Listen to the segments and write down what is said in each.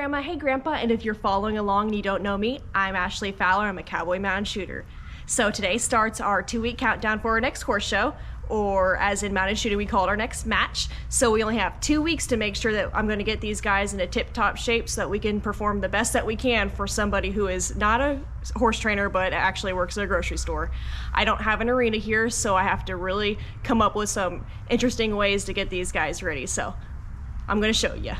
Grandma, hey Grandpa, and if you're following along and you don't know me, I'm Ashley Fowler. I'm a cowboy mountain shooter. So today starts our 2-week countdown for our next horse show, or as in mountain shooting we call it our next match. So we only have 2 weeks to make sure that I'm going to get these guys in a tip-top shape so that we can perform the best that we can for somebody who is not a horse trainer but actually works at a grocery store. I don't have an arena here, so I have to really come up with some interesting ways to get these guys ready. So I'm going to show you.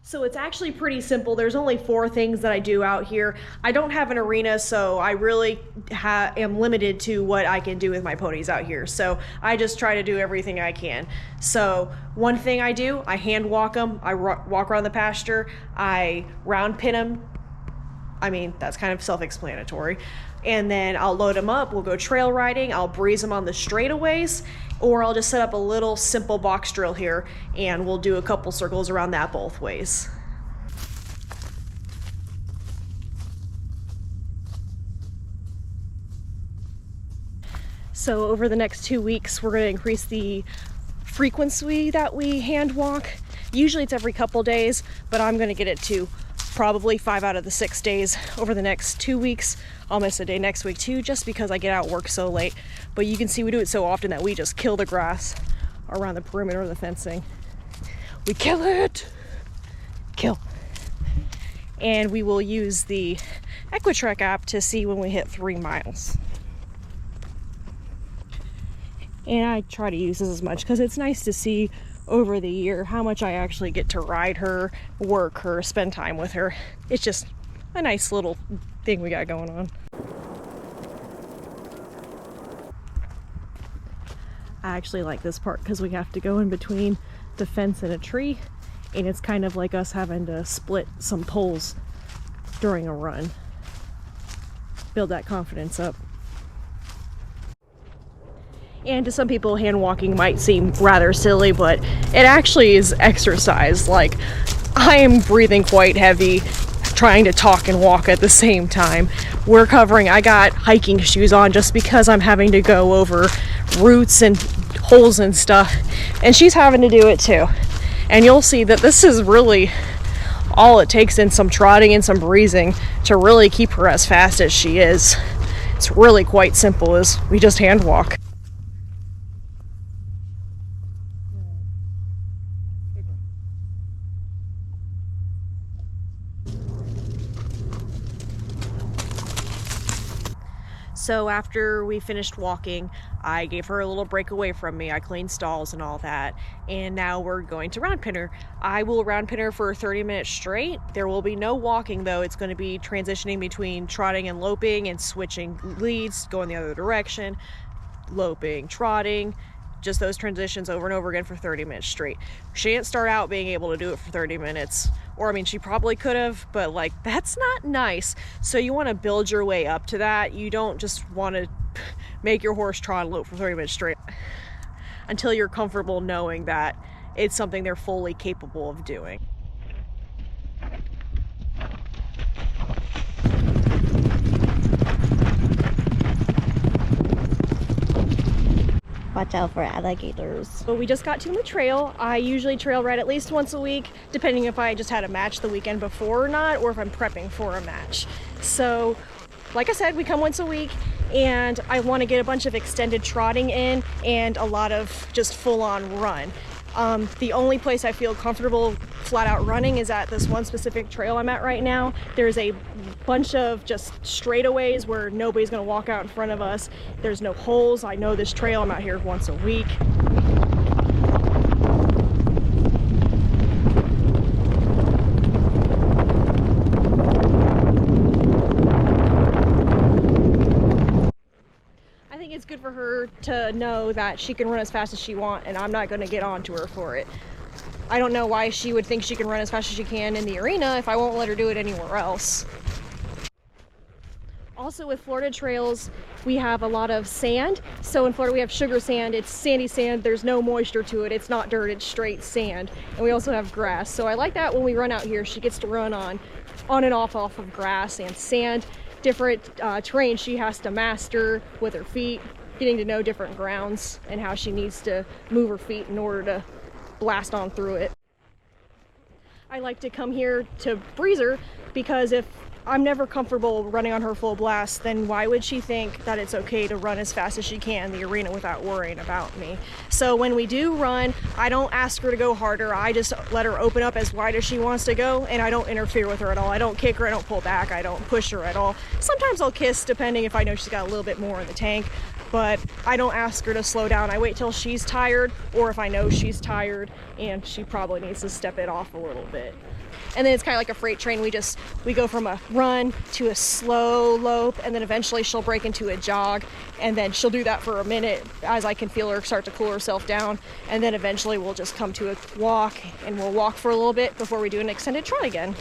So it's actually pretty simple. There's only 4 things that I do out here. I don't have an arena, so I really am limited to what I can do with my ponies out here. So I just try to do everything I can. So one thing I do, I hand walk them. I walk around the pasture. I round pin them. I mean, that's kind of self-explanatory. And then I'll load them up. We'll go trail riding. I'll breeze them on the straightaways, or I'll just set up a little simple box drill here and we'll do a couple circles around that both ways. So over the next 2 weeks, we're going to increase the frequency that we hand walk. Usually it's every couple days, but I'm going to get it to probably 5 out of the 6 days over the next 2 weeks. I'll miss a day next week too, just because I get out work so late. But you can see we do it so often that we just kill the grass around the perimeter of the fencing. We kill it! Kill. And we will use the Equitrek app to see when we hit 3 miles. And I try to use this as much because it's nice to see over the year how much I actually get to ride her, work her, spend time with her. It's just a nice little thing we got going on. I actually like this part because we have to go in between the fence and a tree, and it's kind of like us having to split some poles during a run. Build that confidence up. And to some people, hand walking might seem rather silly, but it actually is exercise. Like, I am breathing quite heavy, trying to talk and walk at the same time. I got hiking shoes on just because I'm having to go over roots and holes and stuff, and she's having to do it too. And you'll see that this is really all it takes, in some trotting and some breezing, to really keep her as fast as she is. It's really quite simple, as we just hand walk. So after we finished walking, I gave her a little break away from me. I cleaned stalls and all that. And now we're going to round pin her. I will round pin her for 30 minutes straight. There will be no walking though. It's going to be transitioning between trotting and loping and switching leads, going the other direction, loping, trotting, just those transitions over and over again for 30 minutes straight. She didn't start out being able to do it for 30 minutes. Or, I mean, she probably could have, but like, that's not nice. So you want to build your way up to that. You don't just want to make your horse trot and lope for 30 minutes straight until you're comfortable knowing that it's something they're fully capable of doing. Watch out for alligators. So we just got to the trail. I usually trail ride at least once a week, depending if I just had a match the weekend before or not, or if I'm prepping for a match. So, like I said, we come once a week, and I want to get a bunch of extended trotting in and a lot of just full-on run. The only place I feel comfortable flat out running is at this one specific trail I'm at right now. There's a bunch of just straightaways where nobody's going to walk out in front of us. There's no holes. I know this trail. I'm out here once a week. It's good for her to know that she can run as fast as she wants, and I'm not going to get onto her for it. I don't know why she would think she can run as fast as she can in the arena if I won't let her do it anywhere else. Also, with Florida trails, we have a lot of sand. So in Florida we have sugar sand. It's sandy sand. There's no moisture to it. It's not dirt. It's straight sand. And we also have grass. So I like that when we run out here, she gets to run on and off of grass and sand. Different terrain she has to master with her feet, getting to know different grounds and how she needs to move her feet in order to blast on through it. I like to come here to breeze her because if I'm never comfortable running on her full blast, then why would she think that it's okay to run as fast as she can in the arena without worrying about me? So when we do run, I don't ask her to go harder. I just let her open up as wide as she wants to go, and I don't interfere with her at all. I don't kick her, I don't pull back, I don't push her at all. Sometimes I'll kiss depending if I know she's got a little bit more in the tank, but I don't ask her to slow down. I wait till she's tired, or if I know she's tired and she probably needs to step it off a little bit. And then it's kind of like a freight train. We go from a run to a slow lope, and then eventually she'll break into a jog, and then she'll do that for a minute as I can feel her start to cool herself down, and then eventually we'll just come to a walk, and we'll walk for a little bit before we do an extended trot again.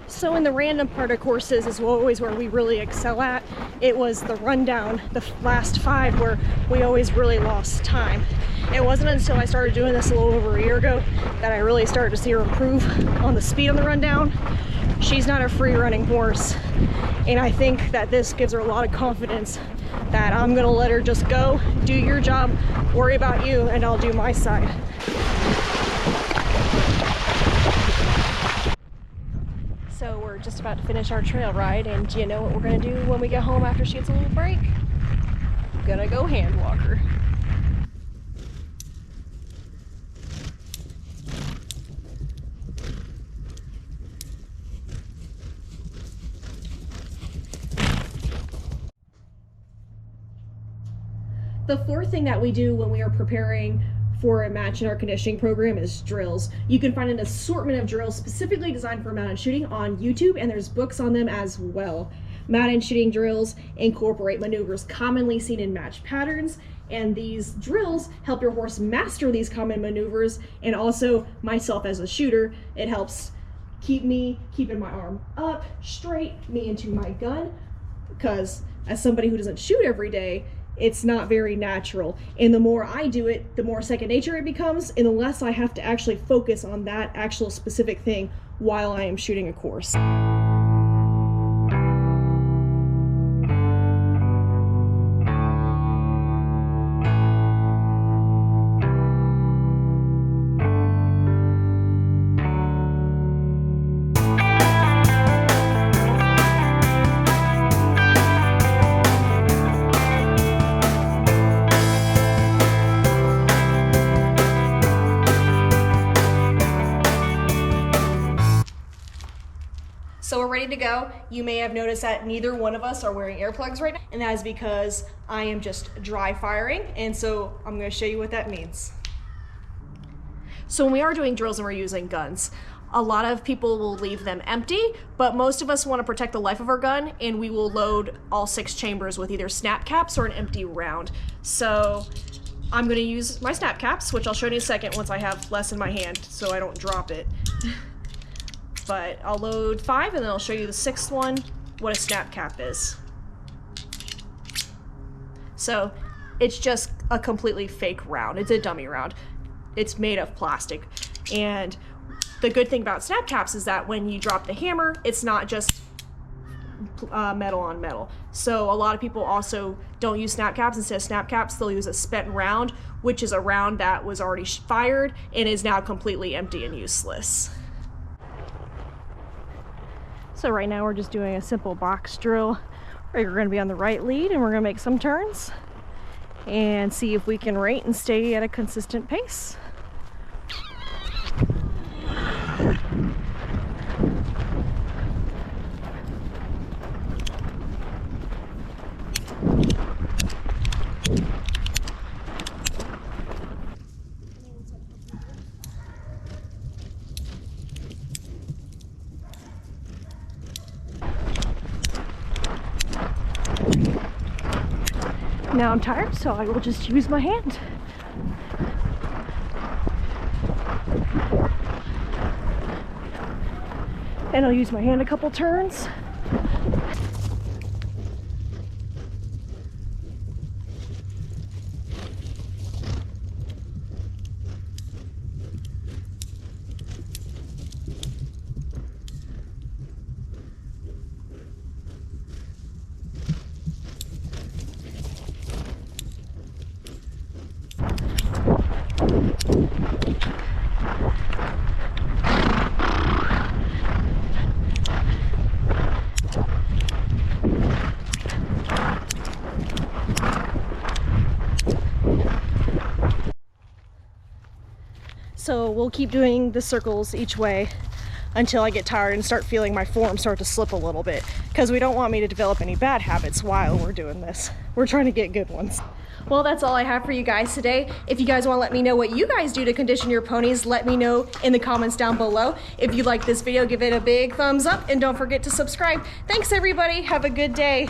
So in the random part of courses is always where we really excel at. It was the rundown, the last 5, where we always really lost time. It wasn't until I started doing this a little over a year ago that I really started to see her improve on the speed on the rundown. She's not a free running horse, and I think that this gives her a lot of confidence that I'm gonna let her just go, do your job, worry about you, and I'll do my side. So we're just about to finish our trail ride, and do you know what we're gonna do when we get home after she gets a little break? Gonna go hand walk her. The fourth thing that we do when we are preparing for a match in our conditioning program is drills. You can find an assortment of drills specifically designed for Madden shooting on YouTube, and there's books on them as well. Madden shooting drills incorporate maneuvers commonly seen in match patterns, and these drills help your horse master these common maneuvers, and also myself as a shooter, it helps keeping my arm up straight, me into my gun, because as somebody who doesn't shoot every day, it's not very natural. And the more I do it, the more second nature it becomes, and the less I have to actually focus on that actual specific thing while I am shooting a course. So we're ready to go. You may have noticed that neither one of us are wearing earplugs right now, and that is because I am just dry firing, and so I'm going to show you what that means. So when we are doing drills and we're using guns, a lot of people will leave them empty, but most of us want to protect the life of our gun, and we will load all 6 chambers with either snap caps or an empty round. So I'm going to use my snap caps, which I'll show you in a second once I have less in my hand so I don't drop it. But I'll load 5 and then I'll show you the 6th one, what a snap cap is. So it's just a completely fake round. It's a dummy round. It's made of plastic. And the good thing about snap caps is that when you drop the hammer, it's not just metal on metal. So a lot of people also don't use snap caps. Instead of snap caps, they'll use a spent round, which is a round that was already fired and is now completely empty and useless. So right now we're just doing a simple box drill. We're going to be on the right lead and we're going to make some turns and see if we can rate and stay at a consistent pace. Now I'm tired, so I will just use my hand. and I'll use my hand a couple turns. So we'll keep doing the circles each way until I get tired and start feeling my form start to slip a little bit, because we don't want me to develop any bad habits while we're doing this. We're trying to get good ones. Well, that's all I have for you guys today. If you guys want to let me know what you guys do to condition your ponies, let me know in the comments down below. If you like this video, give it a big thumbs up and don't forget to subscribe. Thanks everybody, have a good day.